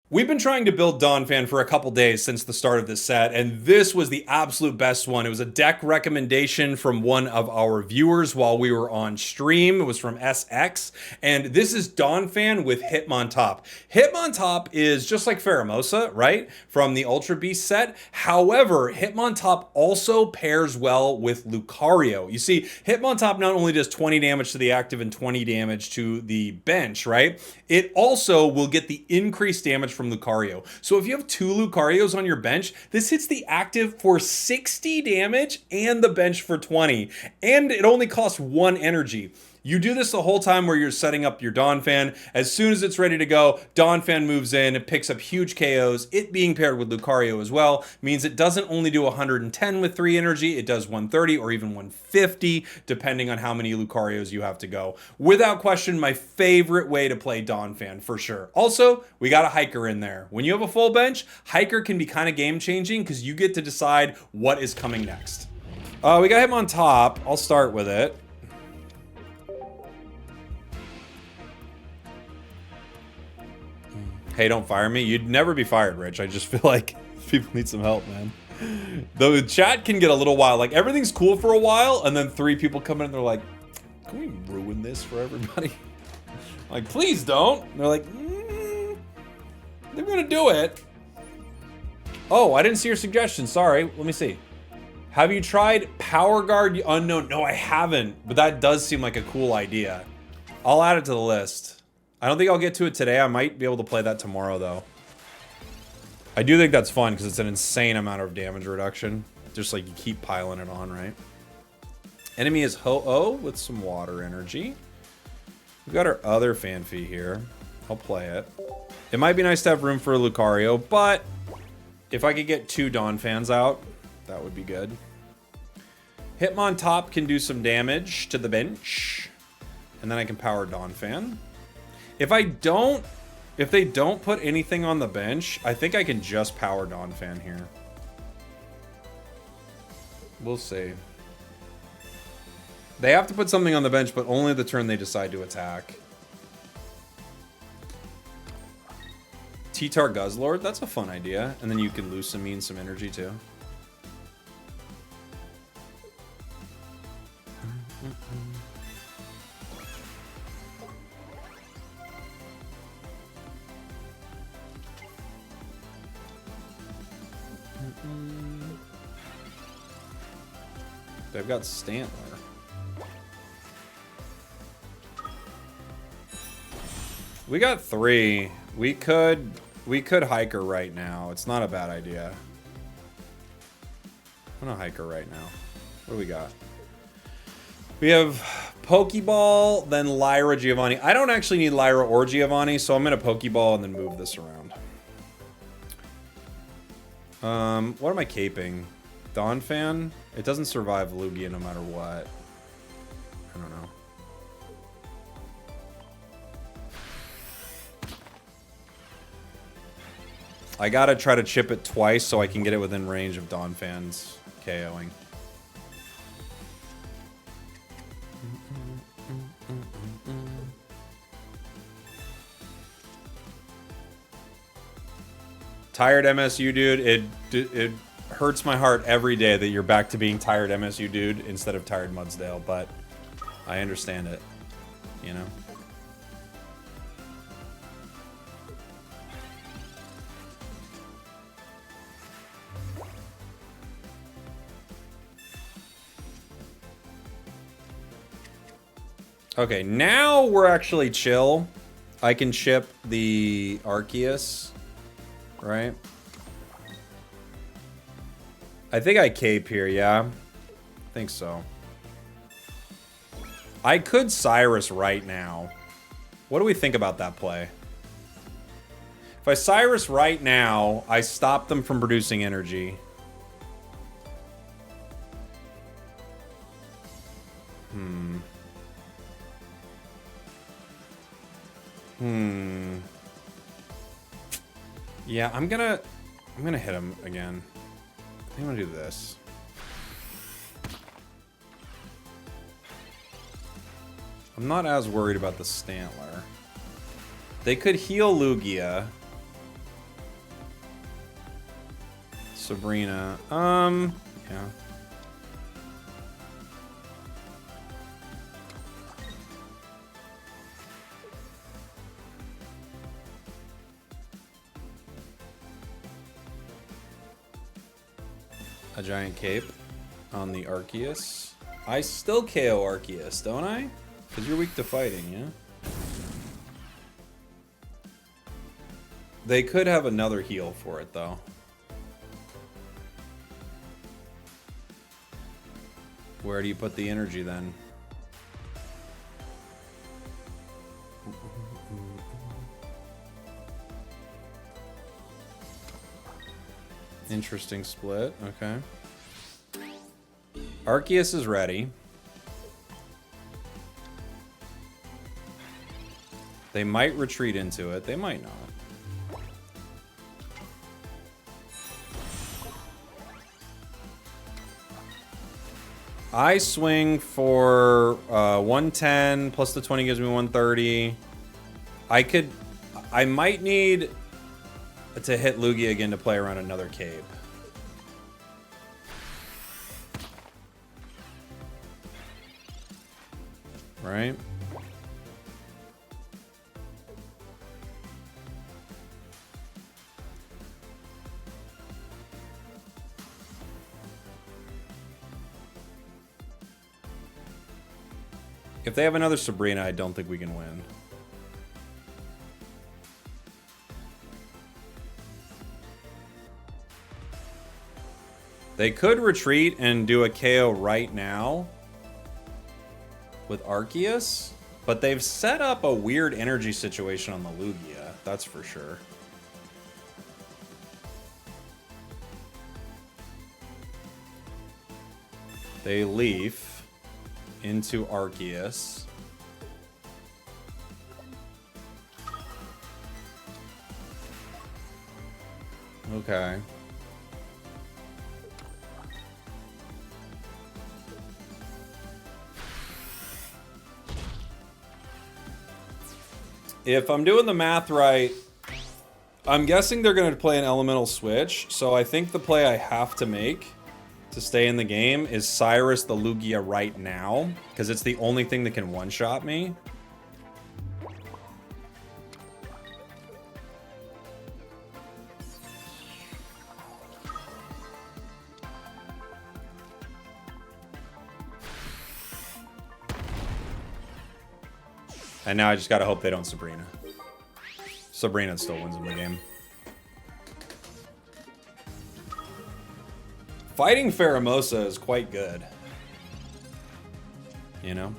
We've been trying to build Donphan for a couple days since the start of this set, and this was the absolute best one. It was a deck recommendation from one of our viewers while we were on stream. It was from SX, and this is Donphan with Hitmontop. Hitmontop is just like Pheromosa, right? From the Ultra Beast set. However, Hitmontop also pairs well with Lucario. You see, Hitmontop not only does 20 damage to the active and 20 damage to the bench, right? It also will get the increased damage from Lucario. So if you have 2 Lucarios on your bench, this hits the active for 60 damage and the bench for 20. And it only costs 1 energy. You do this the whole time where you're setting up your Donphan. As soon as it's ready to go, Donphan moves in, it picks up huge KOs. It being paired with Lucario as well means it doesn't only do 110 with 3 energy, it does 130 or even 150, depending on how many Lucarios you have to go. Without question, my favorite way to play Donphan, for sure. Also, we got a Hiker in there. When you have a full bench, Hiker can be kind of game-changing because you get to decide what is coming next. We got Hitmontop. I'll start with it. Hey, don't fire me. You'd never be fired, Rich. I just feel like people need some help, man. The chat can get a little wild. Like, everything's cool for a while, and then 3 people come in and they're like, can we ruin this for everybody? Like, please don't. And they're like, they're gonna do it. Oh, I didn't see your suggestion. Sorry. Let me see. Have you tried Power Guard Unknown? No, I haven't, but that does seem like a cool idea. I'll add it to the list. I don't think I'll get to it today. I might be able to play that tomorrow, though. I do think that's fun, because it's an insane amount of damage reduction. Just like you keep piling it on, right? Enemy is Ho-Oh with some water energy. We've got our other Fanfi here. I'll play it. It might be nice to have room for a Lucario, but if I could get 2 Donphans out, that would be good. Hitmontop can do some damage to the bench. And then I can power Donphan. If they don't put anything on the bench, I think I can just power Donphan here. We'll see. They have to put something on the bench, but only the turn they decide to attack. T-Tar Guzzlord, that's a fun idea. And then you can lose some energy too. They've got Stantler. We got 3. We could Hiker right now. It's not a bad idea. I'm gonna Hiker right now. What do we got? We have Pokeball, then Lyra, Giovanni. I don't actually need Lyra or Giovanni, so I'm gonna Pokeball and then move this around. What am I caping? Donphan? It doesn't survive Lugia no matter what. I don't know. I gotta try to chip it twice so I can get it within range of Donphan's KOing. Tired MSU, dude. It hurts my heart every day that you're back to being tired MSU, dude, instead of tired Mudsdale, but I understand it, you know? Okay, now we're actually chill. I can chip the Arceus, right? I think I cape here, yeah? I think so. I could Cyrus right now. What do we think about that play? If I Cyrus right now, I stop them from producing energy. Yeah, I'm gonna hit him again. I think I'm gonna do this. I'm not as worried about the Stantler. They could heal Lugia. Sabrina. Yeah. A giant cape on the Arceus. I still KO Arceus, don't I? Because you're weak to fighting, yeah? They could have another heal for it, though. Where do you put the energy, then? Interesting split, okay. Arceus is ready. They might retreat into it, they might not. I swing for 110 plus the 20 gives me 130. I might need to hit Lugia again to play around another cape. Right? If they have another Sabrina, I don't think we can win. They could retreat and do a KO right now with Arceus, but they've set up a weird energy situation on the Lugia, that's for sure. They leaf into Arceus. Okay. If I'm doing the math right, I'm guessing they're going to play an elemental switch, so I think the play I have to make to stay in the game is Cyrus the Lugia right now, because it's the only thing that can one-shot me. And now I just gotta hope they don't Sabrina. Sabrina still wins in the game. Fighting Pheromosa is quite good. You know?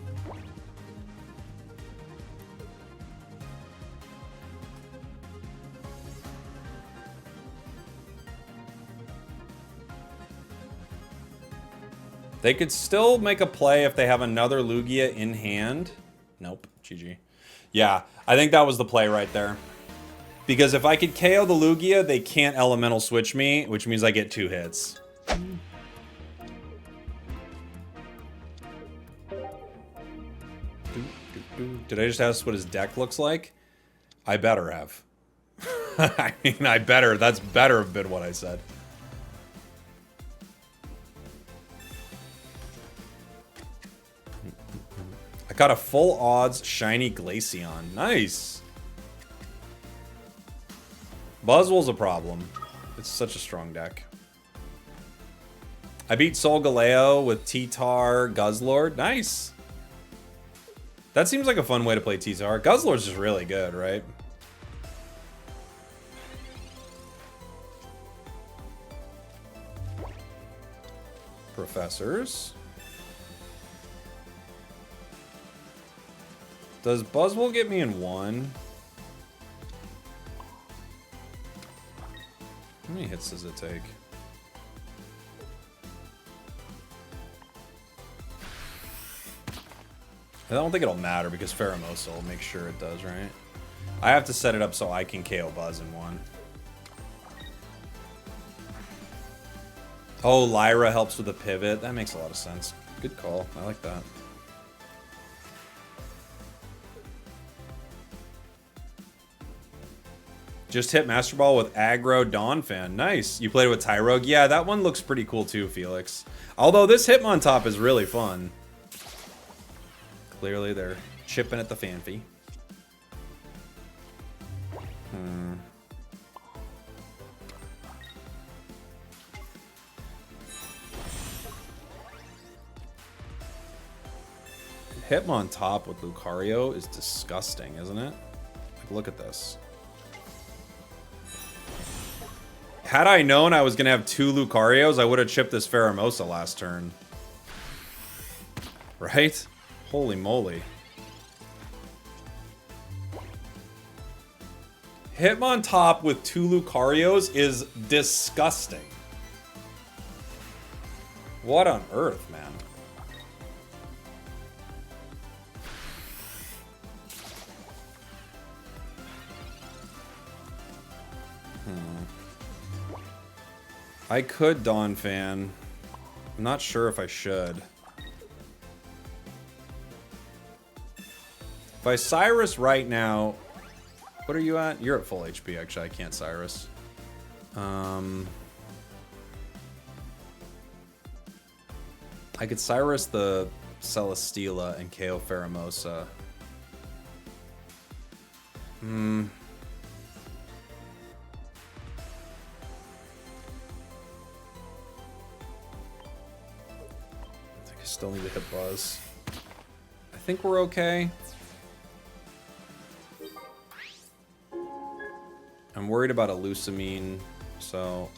They could still make a play if they have another Lugia in hand. Nope. GG. Yeah, I think that was the play right there. Because if I could KO the Lugia, they can't elemental switch me, which means I get 2 hits. Did I just ask what his deck looks like? I better have. I mean, that's better have been what I said. I got a full odds shiny Glaceon. Nice. Buzzwole's a problem. It's such a strong deck. I beat Solgaleo with T-Tar Guzzlord. Nice. That seems like a fun way to play T-Tar. Guzzlord's just really good, right? Professors. Does Buzzwole get me in 1? How many hits does it take? I don't think it'll matter because Pheromosa will make sure it does, right? I have to set it up so I can KO Buzz in 1. Oh, Lyra helps with the pivot. That makes a lot of sense. Good call. I like that. Just hit Master Ball with aggro Donphan. Nice. You played it with Tyrogue? Yeah, that one looks pretty cool too, Felix. Although this Hitmontop is really fun. Clearly they're chipping at the fanfy. Hitmontop with Lucario is disgusting, isn't it? Like, look at this. Had I known I was going to have 2 Lucarios, I would have chipped this Pheromosa last turn. Right? Holy moly. Hitmontop with 2 Lucarios is disgusting. What on earth, man? I could Donphan. I'm not sure if I should. If I Cyrus right now... What are you at? You're at full HP, actually. I can't Cyrus. I could Cyrus the Celesteela and KO Pheromosa. Still need to hit Buzz. I think we're okay. I'm worried about a Lusamine, so...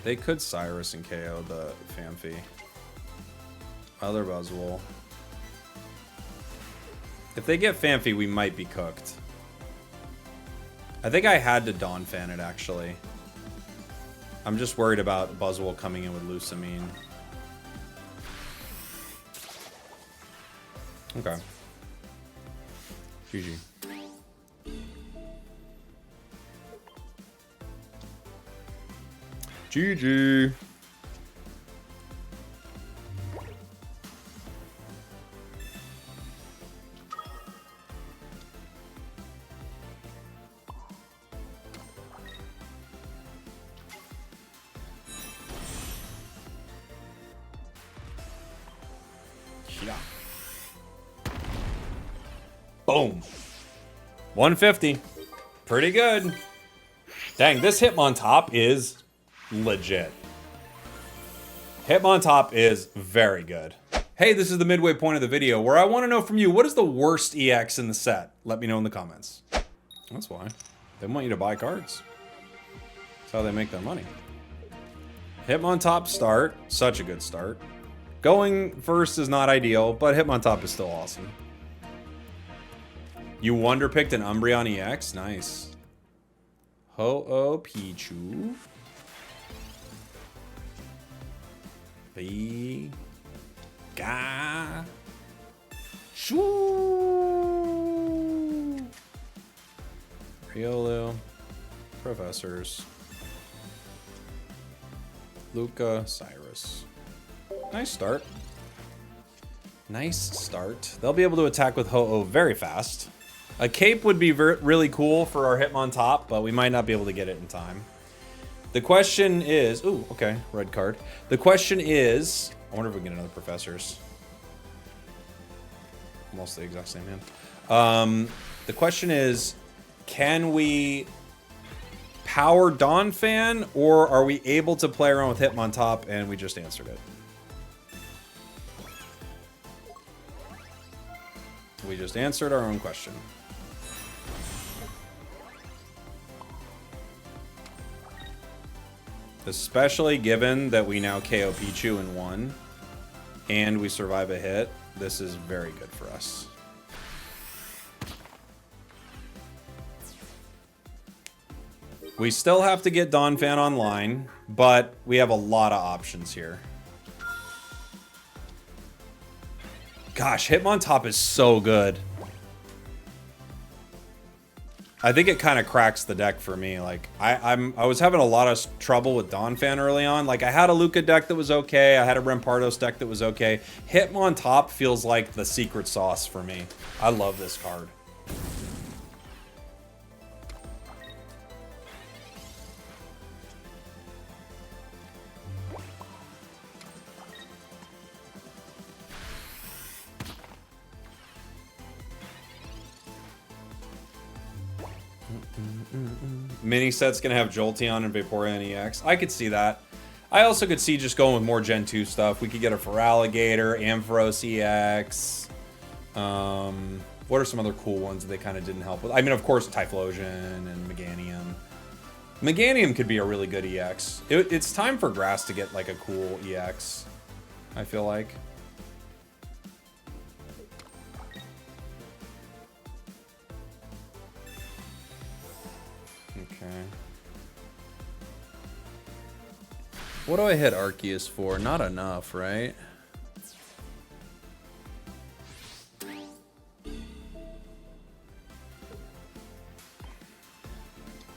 They could Cyrus and KO the Phanpy. Other Buzzwole. If they get Phanpy, we might be cooked. I think I had to Donphan it, actually. I'm just worried about Buzzwole coming in with Lusamine. Okay. GG. GG. Yeah. Boom. 150. Pretty good. Dang, this Hitmontop is legit. Hitmontop is very good. Hey, this is the midway point of the video where I want to know from you, what is the worst EX in the set? Let me know in the comments. That's why. They want you to buy cards. That's how they make their money. Hitmontop start. Such a good start. Going first is not ideal, but Hitmontop is still awesome. You wonder picked an Umbreon EX? Nice. Ho-Oh Pichu. Ga. Shoo. Riolu. Professors. Luca, Cyrus. Nice start. Nice start. They'll be able to attack with Ho-Oh very fast. A cape would be really cool for our Hitmontop, but we might not be able to get it in time. The question is... Ooh, okay. Red card. The question is... I wonder if we can get another Professors. Almost the exact same hand. The question is... Can we power Donphan, or are we able to play around with Hitmontop, and we just answered it? We just answered our own question. Especially given that we now KO Pichu in 1, and we survive a hit, this is very good for us. We still have to get Donphan online, but we have a lot of options here. Gosh, Hitmontop is so good. I think it kind of cracks the deck for me. Like, I was having a lot of trouble with Donphan early on. Like, I had a Luca deck that was okay. I had a Rampardos deck that was okay. Hitmontop feels like the secret sauce for me. I love this card. Mini set's gonna have Jolteon and Vaporeon EX. I could see that. I also could see just going with more Gen 2 stuff. We could get a Feraligatr, Ampharos EX. What are some other cool ones that they kind of didn't help with? I mean, of course, Typhlosion and Meganium. Meganium could be a really good EX. It's time for Grass to get like a cool EX, I feel like. Okay. What do I hit Arceus for? Not enough, right?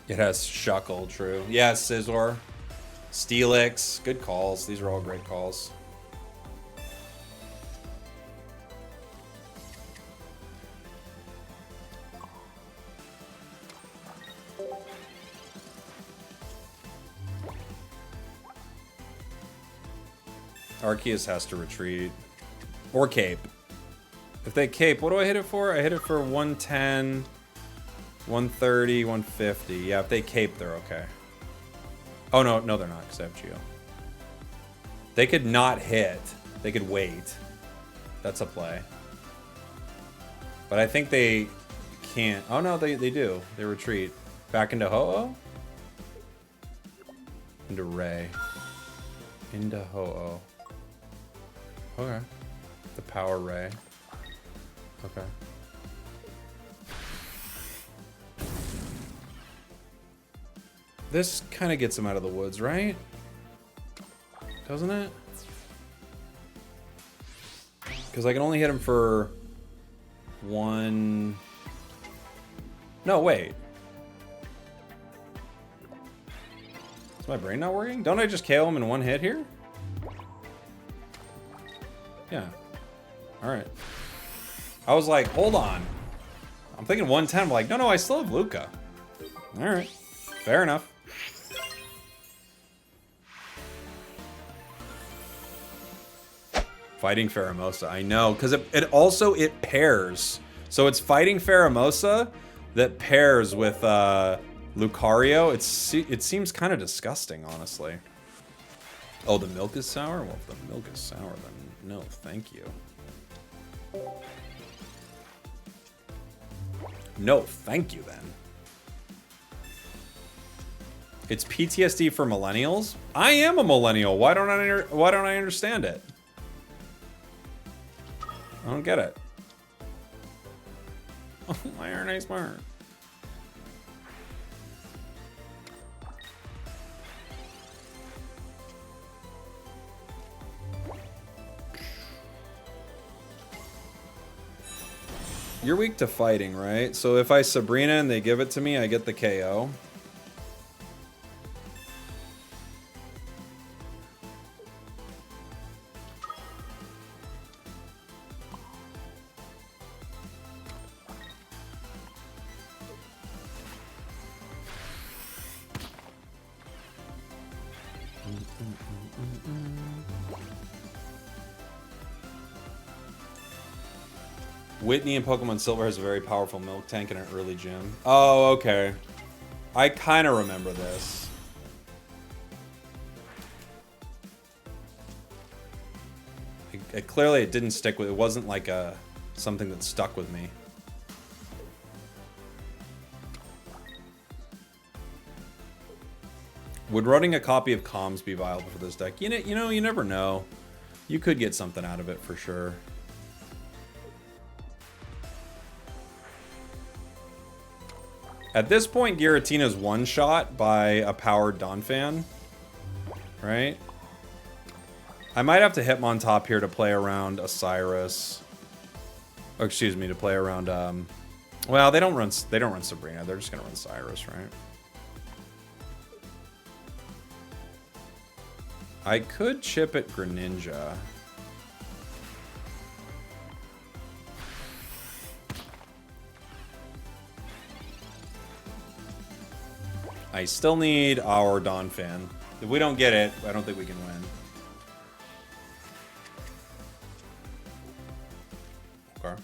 It has Shuckle, true. Yeah, Scizor. Steelix. Good calls. These are all great calls. Arceus has to retreat. Or cape. If they cape, what do I hit it for? I hit it for 110, 130, 150. Yeah, if they cape, they're okay. Oh, no, they're not, because I have Geo. They could not hit. They could wait. That's a play. But I think they can't. Oh, no, they do. They retreat. Back into Ho-Oh? Into Ray. Into Ho-Oh. Okay. The Power Ray. Okay. This kind of gets him out of the woods, right? Doesn't it? Because I can only hit him for one... No, wait. Is my brain not working? Don't I just KO him in one hit here? Yeah. Alright. I was like, hold on. I'm thinking 110. I'm like, no, I still have Luca. Alright. Fair enough. Fighting Pheromosa. I know, because it also pairs. So it's Fighting Pheromosa that pairs with Lucario. It seems kind of disgusting, honestly. Oh, the milk is sour? Well, if the milk is sour, then no, thank you. No, thank you, then. It's PTSD for millennials? I am a millennial. Why don't I understand it? I don't get it. Why aren't I smart? You're weak to fighting, right? So if I Sabrina and they give it to me, I get the KO. Whitney in Pokemon Silver has a very powerful milk tank in an early gym. Oh, okay. I kind of remember this. Clearly it didn't stick with, it wasn't like something that stuck with me. Would running a copy of Comms be viable for this deck? You know, you never know. You could get something out of it for sure. At this point, Giratina's one-shot by a powered Donphan, right? I might have to Hitmontop here to play around Osiris. Oh, excuse me, to play around, well, they don't run Sabrina. They're just gonna run Cyrus, right? I could chip at Greninja. I still need our Donphan. If we don't get it, I don't think we can win. Okay.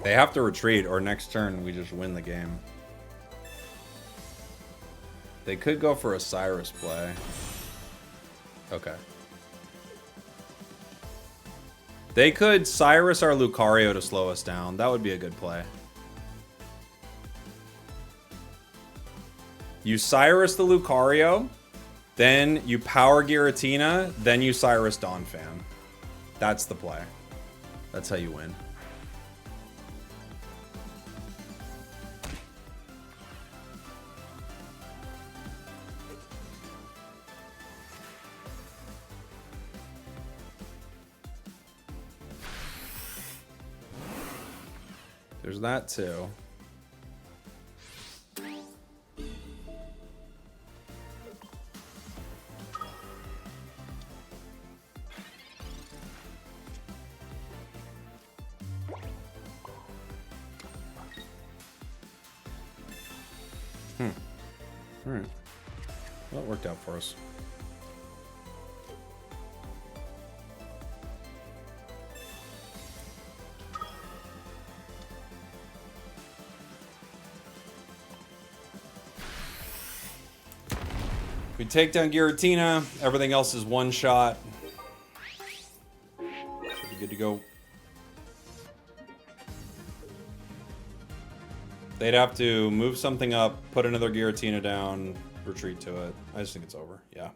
They have to retreat, or next turn we just win the game. They could go for a Cyrus play. Okay. They could Cyrus our Lucario to slow us down. That would be a good play. You Cyrus the Lucario, then you power Giratina, then you Cyrus Donphan. That's the play. That's how you win. There's that too. All right. Well, it worked out for us. We take down Giratina. Everything else is one shot. Should be good to go. They'd have to move something up, put another Giratina down, retreat to it. I just think it's over. Yeah.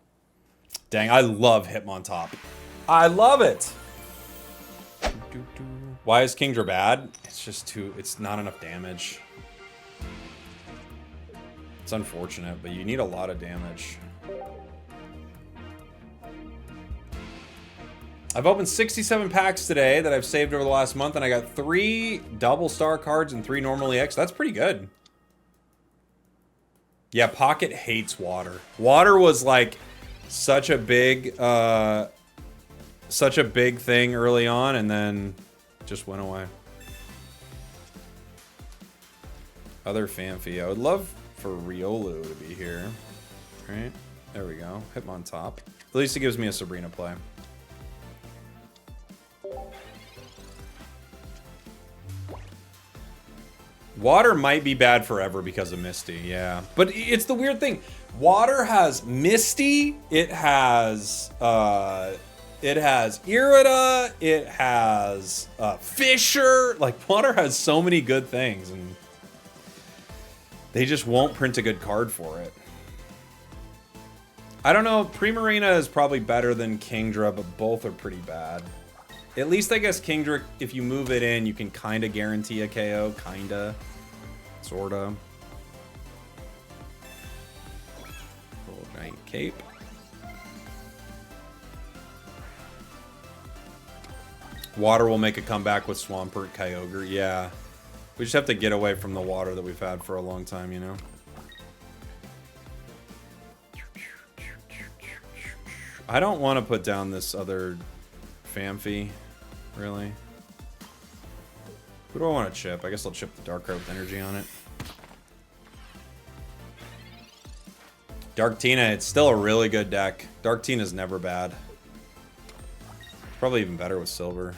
Dang, I love Hitmontop. I love it. Why is Kingdra bad? It's just too... It's not enough damage. It's unfortunate, but you need a lot of damage. I've opened 67 packs today that I've saved over the last month, and I got 3 double star cards and 3 normal EX. That's pretty good. Yeah, Pocket hates water. Water was like such a big thing early on, and then just went away. Other Fanfi. I would love for Riolu to be here. All right, there we go. Hitmontop. At least it gives me a Sabrina play. Water might be bad forever because of Misty, yeah. But it's the weird thing. Water has Misty, it has Irida, it has Fisher. Like, water has so many good things, and they just won't print a good card for it. I don't know, Primarina is probably better than Kingdra, but both are pretty bad. At least I guess Kingdra, if you move it in, you can kind of guarantee a KO, kinda, sorta. Cool, giant cape. Water will make a comeback with Swampert, Kyogre, yeah. We just have to get away from the water that we've had for a long time, you know? I don't want to put down this other Fanfi, really. Who do I want to chip? I guess I'll chip the Dark Card with energy on it. Darktina, it's still a really good deck. Darktina's never bad. Probably even better with silver.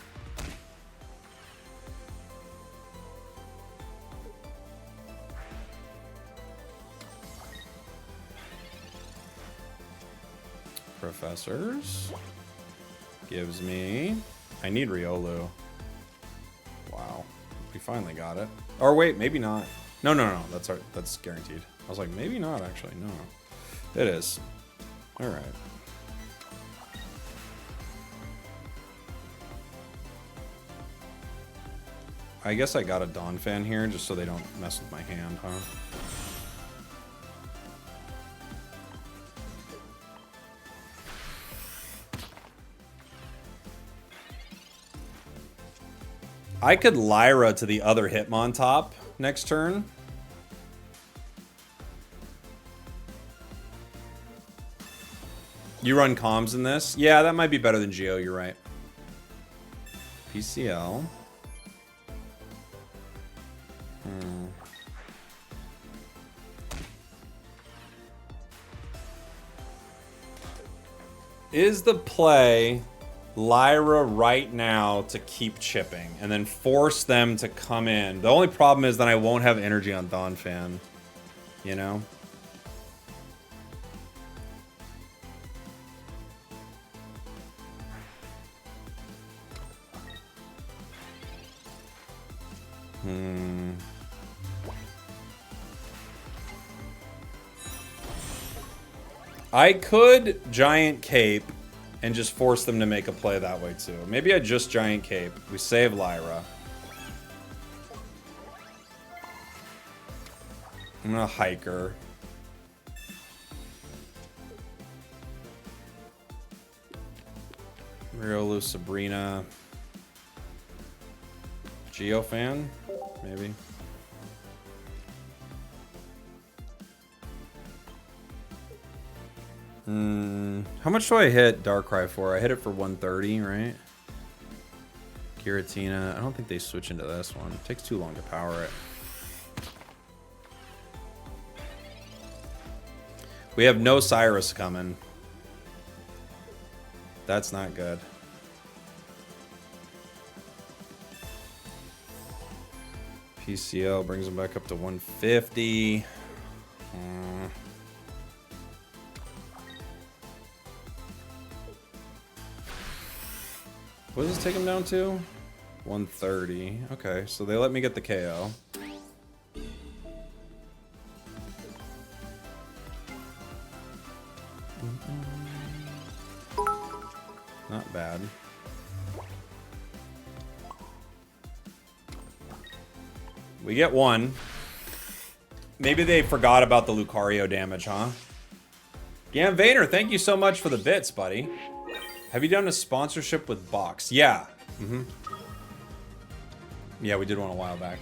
Professors gives me... I need Riolu. Wow. We finally got it. Or wait, maybe not. No. That's guaranteed. I was like, maybe not, actually. No. It is. Alright. I guess I got a Donphan here just so they don't mess with my hand, huh? I could Lyra to the other Hitmontop next turn. You run comms in this? Yeah, that might be better than Geo, you're right. PCL. Is the play Lyra right now to keep chipping, and then force them to come in. The only problem is that I won't have energy on Donphan, you know? I could Giant Cape and just force them to make a play that way too. Maybe I just Giant Cape. We save Lyra. I'm gonna Hiker. Riolu, Sabrina. Geofan? Maybe. How much do I hit Darkrai for? I hit it for 130, right? Giratina. I don't think they switch into this one. It takes too long to power it. We have no Cyrus coming. That's not good. PCL brings him back up to 150. What does this take him down to? 130. Okay, so they let me get the KO. Not bad. We get one. Maybe they forgot about the Lucario damage, huh? Gam Vayner, thank you so much for the bits, buddy. Have you done a sponsorship with Box? Yeah. Yeah, we did one a while back.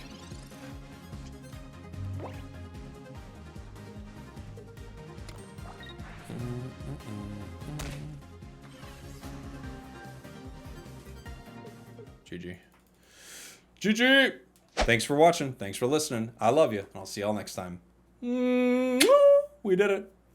GG. GG! Thanks for watching. Thanks for listening. I love you. And I'll see y'all next time. We did it.